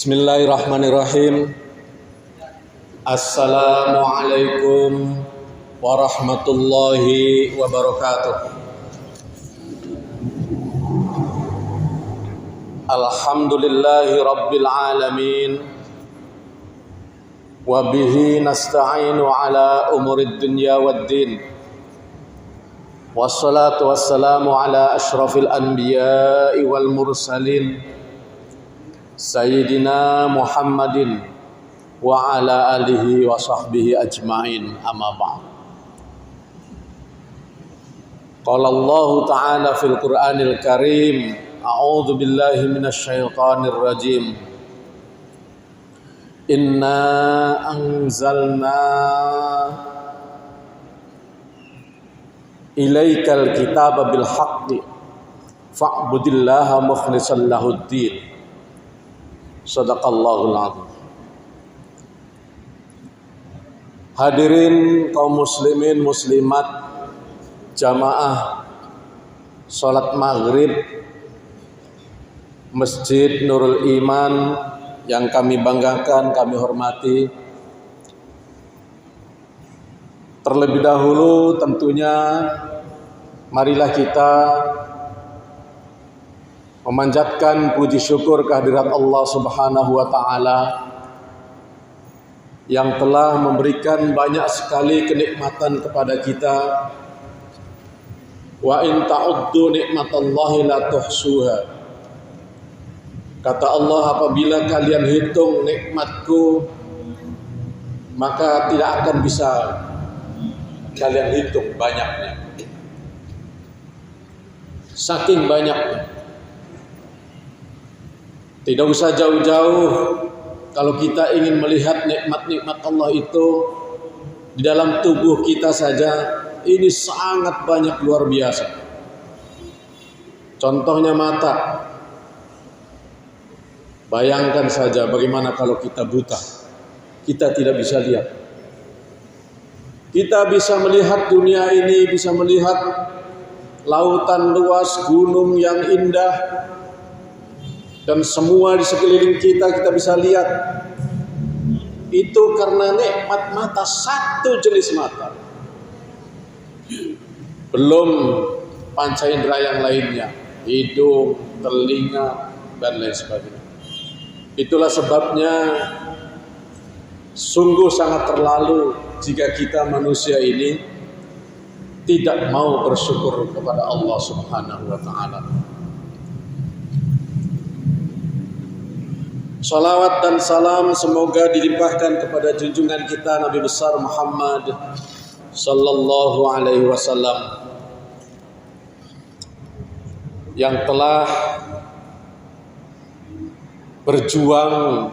Bismillahirrahmanirrahim. Assalamualaikum warahmatullahi wabarakatuh. Alhamdulillahi rabbil alamin. Wa bihi nasta'inu ala umurid dunya waddin. Wassalatu wassalamu ala ashrafil anbiya'i wal mursalin Sayyidina Muhammadin wa ala alihi wa sahbihi ajma'in, amma ba'd. Qala Allah ta'ala fil Qur'anil Karim, a'udzu billahi minasy syaithanir rajim. Inna anzalna ilaikal kitaba bil haqqi fa'budillaha mukhlishan lahuddin. Shadaqallahul azim. Hadirin kaum muslimin muslimat jamaah salat maghrib Masjid Nurul Iman yang kami banggakan, kami hormati. Terlebih dahulu tentunya marilah kita memanjatkan puji syukur kehadirat Allah Subhanahu wa taala yang telah memberikan banyak sekali kenikmatan kepada kita. Wa in ta'uddu nikmatallahi la tuhsuha. Kata Allah, apabila kalian hitung nikmatku maka tidak akan bisa kalian hitung banyaknya. Saking banyaknya. Tidak usah jauh-jauh kalau kita ingin melihat nikmat-nikmat Allah itu di dalam tubuh kita saja, ini sangat banyak, luar biasa. Contohnya mata. Bayangkan saja bagaimana kalau kita buta. Kita tidak bisa lihat. Kita bisa melihat dunia ini, bisa melihat lautan luas, gunung yang indah, dan semua di sekeliling kita bisa lihat. Itu karena nikmat mata, satu jenis mata. Belum panca indera yang lainnya, hidung, telinga, dan lain sebagainya. Itulah sebabnya sungguh sangat terlalu jika kita manusia ini tidak mau bersyukur kepada Allah Subhanahu wa taala. Salawat dan salam semoga dilimpahkan kepada junjungan kita Nabi besar Muhammad sallallahu alaihi wasallam yang telah berjuang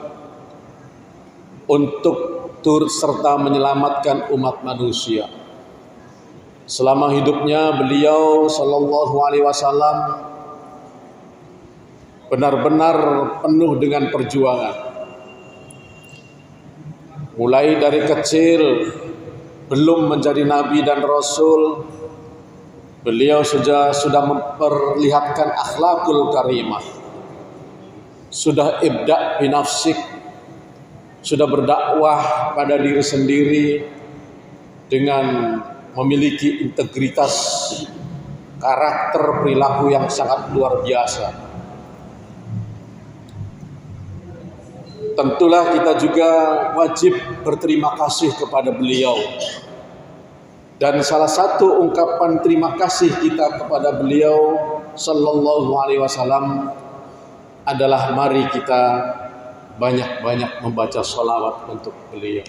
untuk turut serta menyelamatkan umat manusia. Selama hidupnya beliau sallallahu alaihi wasallam benar-benar penuh dengan perjuangan. Mulai dari kecil, belum menjadi nabi dan rasul, beliau sudah memperlihatkan akhlakul karimah. Sudah ibda' binafsik, sudah berdakwah pada diri sendiri dengan memiliki integritas karakter perilaku yang sangat luar biasa. Tentulah kita juga wajib berterima kasih kepada beliau. Dan salah satu ungkapan terima kasih kita kepada beliau sallallahu alaihi wasallam adalah mari kita banyak-banyak membaca sholawat untuk beliau.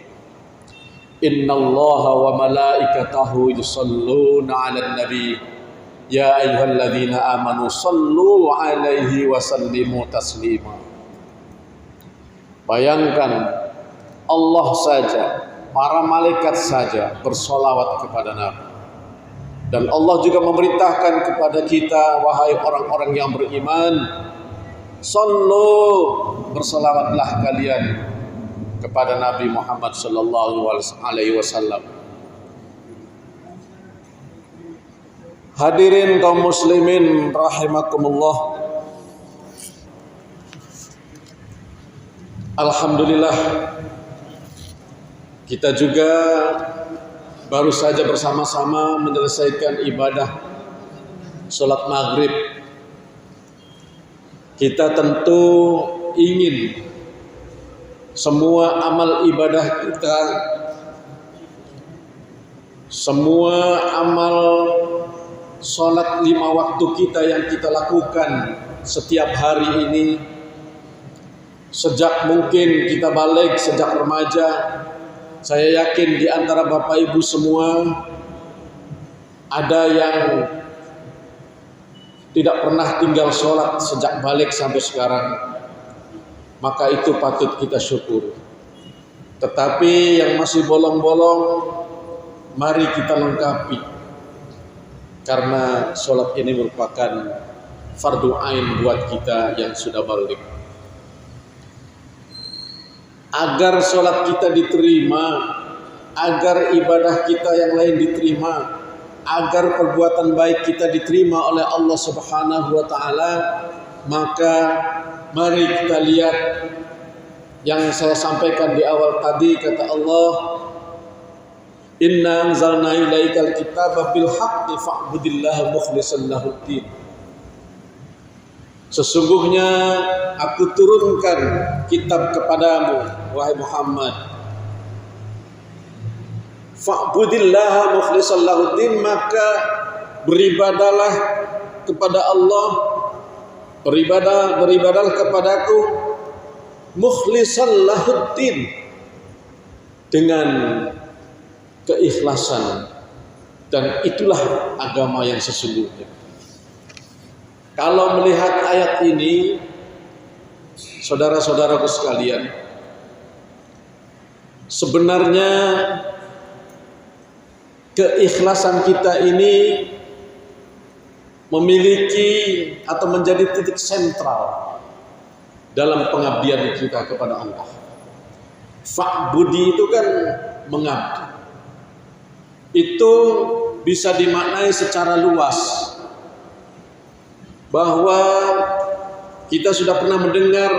Innallaha wa malaikatahu yusholluna 'alan nabi ya ayyuhalladzina amanu shallu 'alaihi wa sallimu taslima. Bayangkan Allah saja, para malaikat saja bersolawat kepada Nabi. Dan Allah juga memerintahkan kepada kita, wahai orang-orang yang beriman, sallu, bersolawatlah kalian kepada Nabi Muhammad sallallahu alaihi wasallam. Hadirin kaum muslimin rahimakumullah. Alhamdulillah, kita juga baru saja bersama-sama menyelesaikan ibadah sholat maghrib. Kita tentu ingin semua amal ibadah kita, semua amal sholat 5 waktu kita yang kita lakukan setiap hari ini, sejak mungkin kita balik, sejak remaja, saya yakin di antara Bapak Ibu semua ada yang tidak pernah tinggal sholat sejak balik sampai sekarang. Maka itu patut kita syukur. Tetapi yang masih bolong-bolong, mari kita lengkapi. Karena sholat ini merupakan fardu ain buat kita yang sudah balik. Agar sholat kita diterima, agar ibadah kita yang lain diterima, agar perbuatan baik kita diterima oleh Allah Subhanahu wa Ta'ala, maka mari kita lihat yang saya sampaikan di awal tadi. Kata Allah, inna anzalna ilaikal kitaba bil haqqi fa'budillaha mukhlishan lahuddin. Sesungguhnya aku turunkan kitab kepadamu, wahai Muhammad, fa'budillaha mukhlishan lahuddin, maka beribadalah kepada Allah, beribadalah kepadaku mukhlishan lahuddin, dengan keikhlasan, dan itulah agama yang sesungguhnya. Kalau melihat ayat ini, saudara-saudaraku sekalian, sebenarnya keikhlasan kita ini memiliki atau menjadi titik sentral dalam pengabdian kita kepada Allah. Fa'budi itu kan mengabdi. Itu bisa dimaknai secara luas, bahwa kita sudah pernah mendengar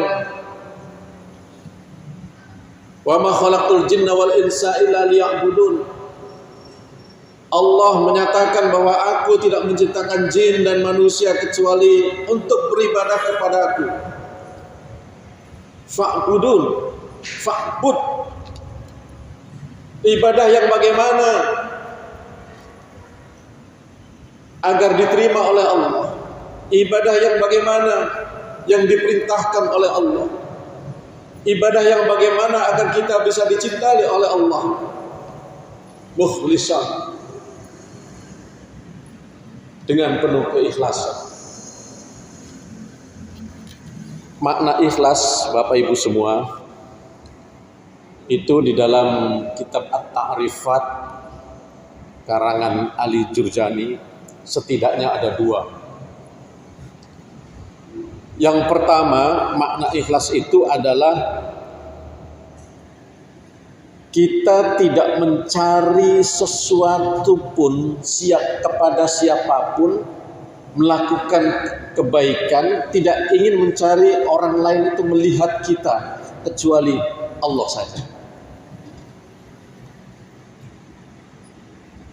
wa ma khalaqtul jinna wal insa illa liya'budun. Allah menyatakan bahwa aku tidak menciptakan jin dan manusia kecuali untuk beribadah kepadaku. Fa'budun, fa'bud. Ibadah yang bagaimana agar diterima oleh Allah? Ibadah yang bagaimana yang diperintahkan oleh Allah? Ibadah yang bagaimana agar kita bisa dicintai oleh Allah? Mukhlishan, dengan penuh keikhlasan. Makna ikhlas, Bapak Ibu semua, itu di dalam kitab At-Ta'rifat karangan Ali Jurjani setidaknya ada 2. Yang pertama, makna ikhlas itu adalah kita tidak mencari sesuatu pun kepada siapapun, melakukan kebaikan, tidak ingin mencari orang lain itu melihat kita, kecuali Allah saja.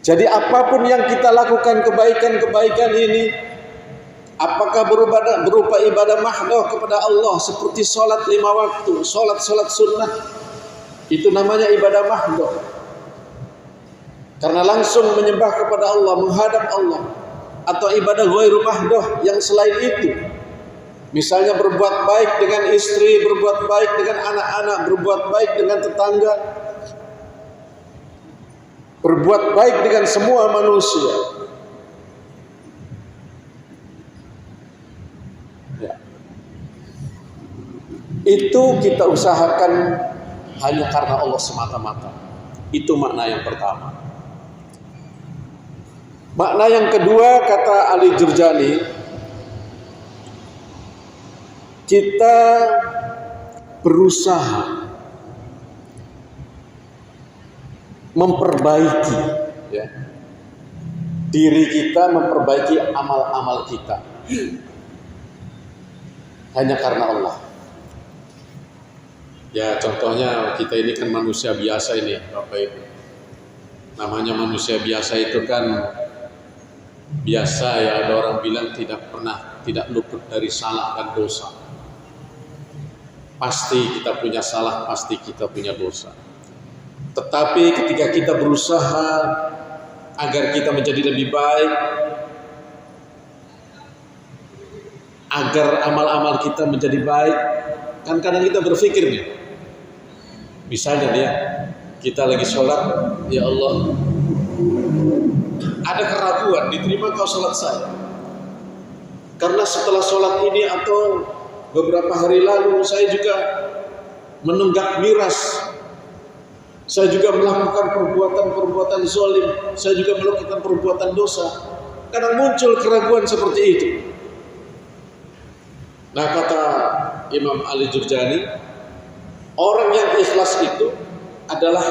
Jadi apapun yang kita lakukan kebaikan-kebaikan ini, apakah berupa ibadah mahdoh kepada Allah seperti sholat 5 waktu, sholat sunnah, itu namanya ibadah mahdoh. Karena langsung menyembah kepada Allah, menghadap Allah. Atau ibadah ghairu mahdoh yang selain itu, misalnya berbuat baik dengan istri, berbuat baik dengan anak-anak, berbuat baik dengan tetangga, berbuat baik dengan semua manusia. Itu kita usahakan hanya karena Allah semata-mata. Itu makna yang pertama. Makna yang kedua, kata Ali Jurjani, kita berusaha memperbaiki diri kita, memperbaiki amal-amal kita hanya karena Allah. Ya contohnya kita ini kan manusia biasa ini Bapak Ibu. Namanya manusia biasa itu kan biasa ya, ada orang bilang tidak luput dari salah dan dosa. Pasti kita punya salah, pasti kita punya dosa. Tetapi ketika kita berusaha agar kita menjadi lebih baik, agar amal-amal kita menjadi baik, kan kadang kita berpikir nih, misalnya dia, kita lagi sholat, ya Allah, ada keraguan, diterima kau sholat saya. Karena setelah sholat ini atau beberapa hari lalu, saya juga menunggak miras, saya juga melakukan perbuatan-perbuatan zalim, saya juga melakukan perbuatan dosa. Kadang muncul keraguan seperti itu. Nah, kata Imam Ali Jurjani, orang yang ikhlas itu adalah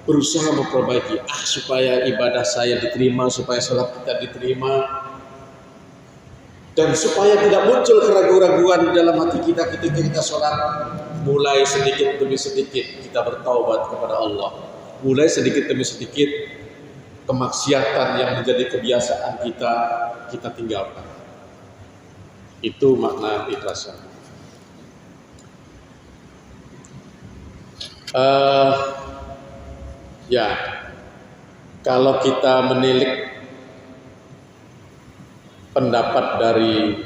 berusaha memperbaiki, supaya ibadah saya diterima, supaya sholat kita diterima, dan supaya tidak muncul keraguan-keraguan dalam hati kita ketika kita sholat. Mulai sedikit demi sedikit kita bertaubat kepada Allah, mulai sedikit demi sedikit kemaksiatan yang menjadi kebiasaan kita tinggalkan. Itu makna ikhlasnya. Ya, kalau kita menilik pendapat dari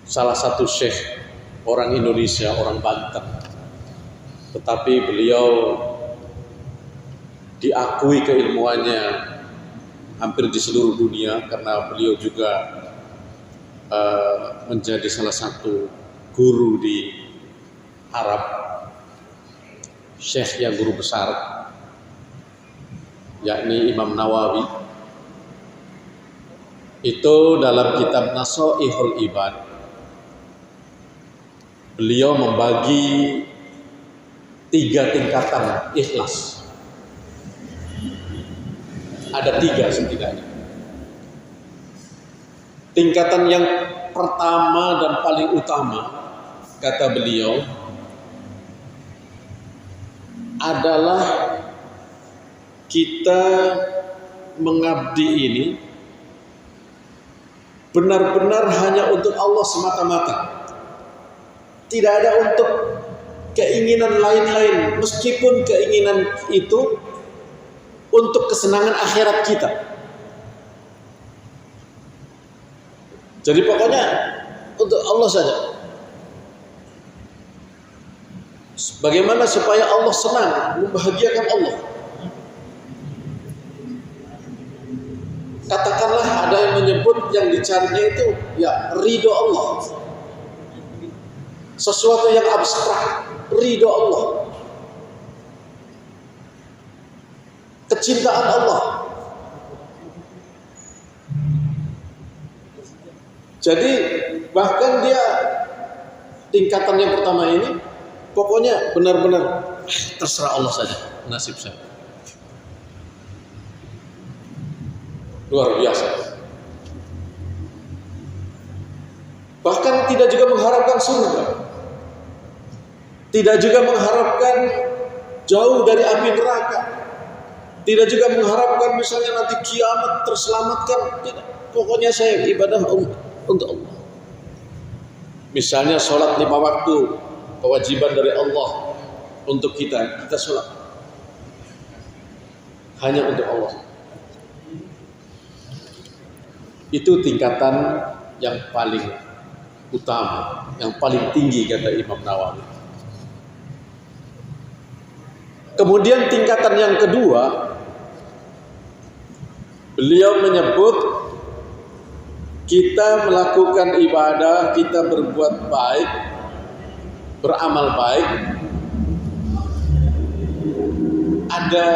salah satu syekh orang Indonesia, orang Banten, tetapi beliau diakui keilmuannya hampir di seluruh dunia karena beliau juga menjadi salah satu guru di Arab, syekh yang guru besar, yakni Imam Nawawi. Itu dalam kitab Nasaihul Ibad, beliau membagi 3 tingkatan ikhlas. Ada 3 setidaknya. Tingkatan yang pertama dan paling utama, kata beliau, adalah kita mengabdi ini benar-benar hanya untuk Allah semata-mata. Tidak ada untuk keinginan lain-lain, meskipun keinginan itu untuk kesenangan akhirat kita. Jadi pokoknya untuk Allah saja. Bagaimana supaya Allah senang, membahagiakan Allah? Katakanlah ada yang menyebut yang dicarinya itu ya ridho Allah. Sesuatu yang abstrak, ridho Allah. Kecintaan Allah. Jadi bahkan dia tingkatan yang pertama ini pokoknya benar-benar terserah Allah saja nasib saya. Luar biasa. Bahkan tidak juga mengharapkan surga, tidak juga mengharapkan jauh dari api neraka, tidak juga mengharapkan misalnya nanti kiamat terselamatkan. Tidak. Pokoknya saya ibadah untuk Allah. Misalnya sholat 5 waktu, kewajiban dari Allah untuk kita sholat hanya untuk Allah. Itu tingkatan yang paling utama, yang paling tinggi, kata Imam Nawawi. Kemudian tingkatan yang kedua, beliau menyebut kita melakukan ibadah, kita berbuat baik, beramal baik, ada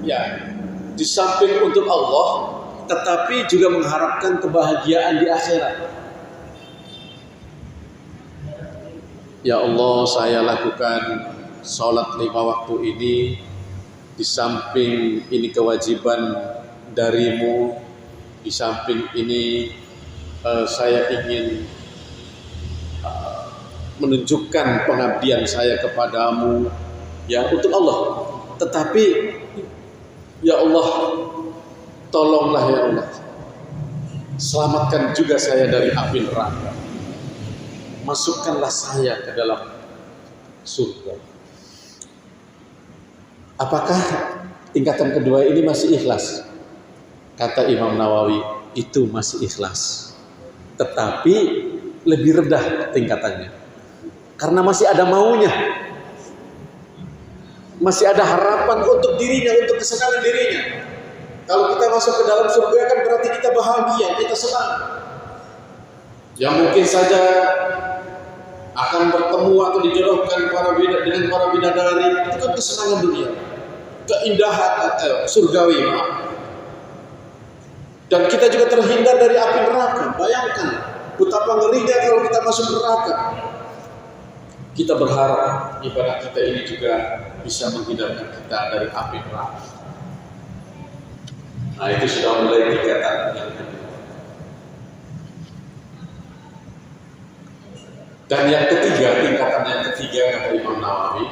ya di samping untuk Allah, tetapi juga mengharapkan kebahagiaan di akhirat. Ya Allah, saya lakukan sholat 5 waktu ini, di samping ini kewajiban darimu, di samping ini saya ingin menunjukkan pengabdian saya kepadamu ya untuk Allah. Tetapi ya Allah, tolonglah ya Allah, selamatkan juga saya dari api neraka, masukkanlah saya ke dalam surga. Apakah tingkatan kedua ini masih ikhlas? Kata Imam Nawawi, itu masih ikhlas, tetapi lebih rendah tingkatannya, karena masih ada maunya, masih ada harapan untuk dirinya, untuk kesenangan dirinya. Kalau kita masuk ke dalam surga kan berarti kita bahagia, kita senang. Yang mungkin saja akan bertemu atau dijodohkan dengan para bidadari, itu kan kesenangan dunia, keindahan surgawi, Dan kita juga terhindar dari api neraka. Bayangkan betapa ngerinya kalau kita masuk neraka. Kita berharap ibadah kita ini juga bisa menghindarkan kita dari api neraka. Nah, itu sudah mulai tingkatan yang kedua. Dan yang ketiga, tingkatan yang ketiga kata Imam Nawawi,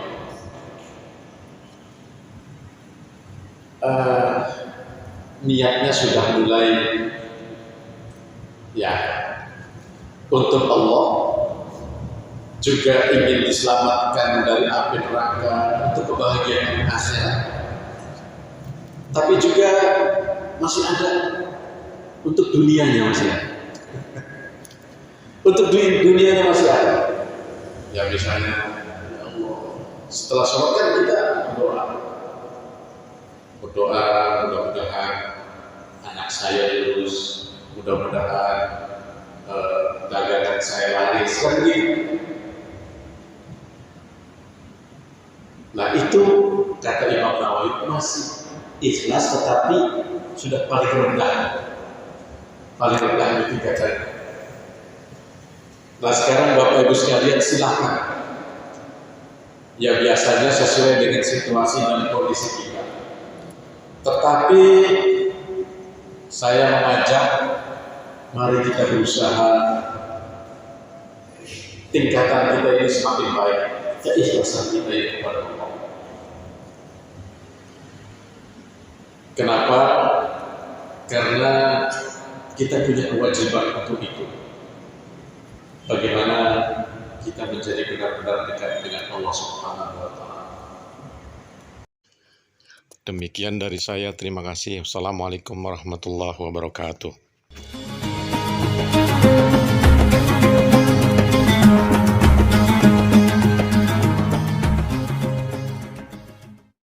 niatnya sudah mulai ya untuk Allah, juga ingin diselamatkan dari api neraka untuk kebahagiaan akhirat, tapi juga masih ada untuk dunianya, masih ada. Untuk dunianya masih ada. Ya misalnya, ya Allah, setelah sholat kan kita berdoa, mudah-mudahan anak saya lulus, mudah-mudahan dagangan saya laris, kan begitu. Nah itu kata Imam Nawawi masih ikhlas, tetapi sudah paling rendah itu tingkatannya. Nah sekarang Bapak Ibu sekalian silakan, ya biasanya sesuai dengan situasi dan kondisi kita. Tetapi saya mengajak, mari kita berusaha tingkatan kita ini semakin baik, keikhlasan kita ini kepada Allah. Kenapa? Karena kita punya kewajiban untuk itu. Bagaimana kita menjadi benar-benar dekat dengan Allah Subhanahu wa Ta'ala. Demikian dari saya, terima kasih. Assalamualaikum warahmatullahi wabarakatuh.